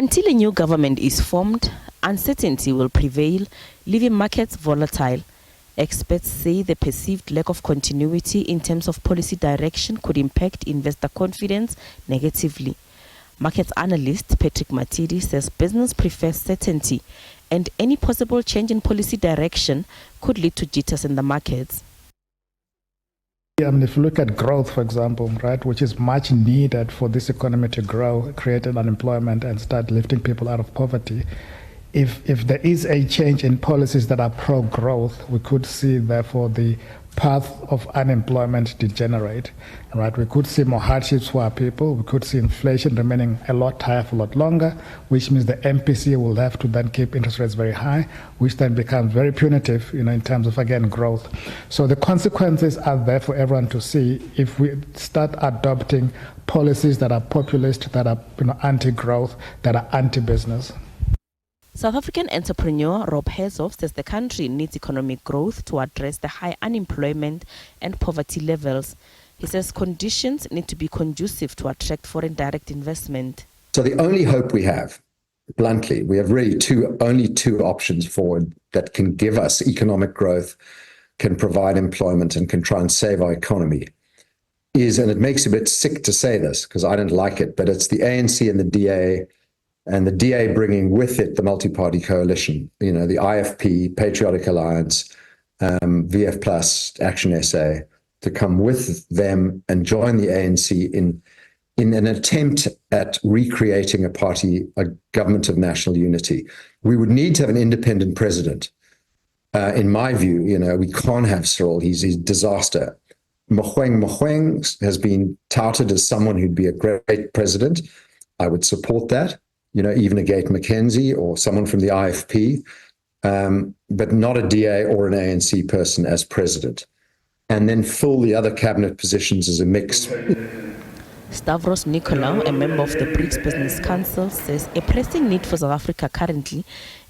Until a new government is formed, uncertainty will prevail, leaving markets volatile. Experts say the perceived lack of continuity in terms of policy direction could impact investor confidence negatively. Markets analyst Patrick Matidi says business prefers certainty, and any possible change in policy direction could lead to jitters in the markets. If you look at growth, for example, right, which is much needed for this economy to grow, create unemployment and start lifting people out of poverty, if there is a change in policies that are pro-growth, we could see, therefore, the path of unemployment degenerate, right? We could see more hardships for our people. We could see inflation remaining a lot higher for a lot longer, which means the MPC will have to then keep interest rates very high, which then becomes very punitive, in terms of, again, growth. So the consequences are there for everyone to see if we start adopting policies that are populist, that are anti-growth, that are anti-business. South African entrepreneur Rob Herzog says the country needs economic growth to address the high unemployment and poverty levels. He says conditions need to be conducive to attract foreign direct investment. So the only hope we have, bluntly, we have really only two options forward that can give us economic growth, can provide employment, and can try and save our economy is, and it makes a bit sick to say this because I don't like it, but it's the ANC and the DA, and the DA bringing with it the multi-party coalition, the IFP, Patriotic Alliance, VF Plus, Action SA, to come with them and join the ANC in an attempt at recreating a government of national unity. We would need to have an independent president. In my view, we can't have Cyril. He's a disaster. Mogoeng has been touted as someone who'd be a great president. I would support that. Even a Gate McKenzie or someone from the IFP, but not a DA or an ANC person as president. And then fill the other cabinet positions as a mix. Stavros Nicolaou, a member of the BRICS Business Council, says a pressing need for South Africa currently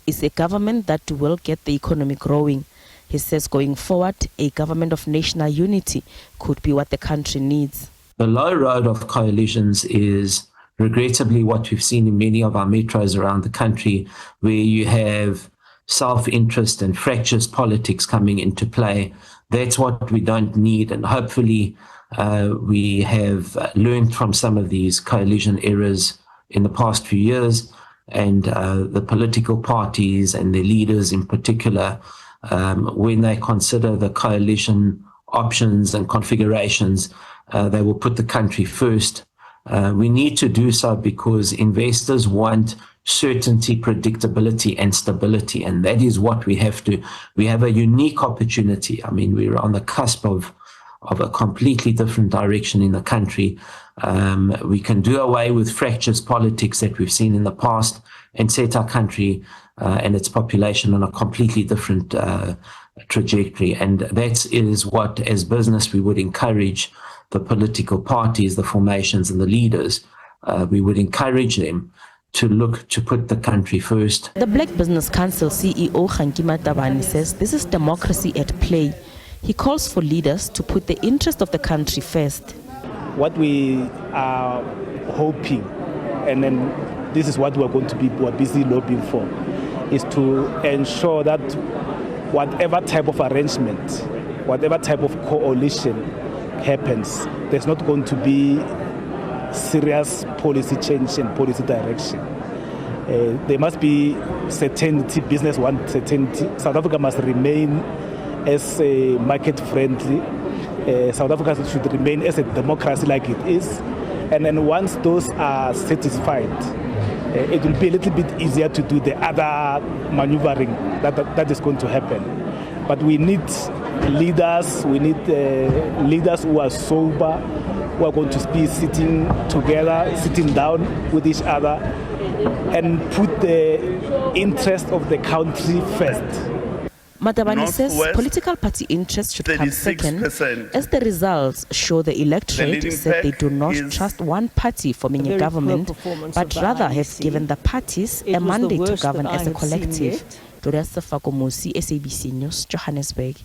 is a government that will get the economy growing. He says going forward, a government of national unity could be what the country needs. The low road of coalitions is regrettably what we've seen in many of our metros around the country, where you have self-interest and fractious politics coming into play. That's what we don't need, and hopefully we have learned from some of these coalition errors in the past few years, and the political parties and their leaders in particular, when they consider the coalition options and configurations, they will put the country first. We need to do so because investors want certainty, predictability, and stability, and that is what we have to. We have a unique opportunity. I mean, we're on the cusp of a completely different direction in the country. We can do away with fractious politics that we've seen in the past and set our country and its population on a completely different trajectory. And that is what, as business, we would encourage the political parties, the formations, and the leaders. We would encourage them to look to put the country first. The Black Business Council CEO Khankima Tabani says this is democracy at play. He calls for leaders to put the interest of the country first. What we are hoping, and then this is what we're going to be busy lobbying for, is to ensure that whatever type of arrangement, whatever type of coalition happens, there's not going to be serious policy change and policy direction. There must be certainty, business wants certainty. South Africa must remain as a market friendly. South Africa should remain as a democracy like it is. And then once those are satisfied, it will be a little bit easier to do the other maneuvering that is going to happen. But we need leaders, we need leaders who are sober, who are going to be sitting together, sitting down with each other, and put the interest of the country first. Matabani says political party interests should come second, as the results show the electorate said they do not trust one party forming a government, but rather have given the parties a mandate to govern as a collective. Doria Safakomosi, SABC News, Johannesburg.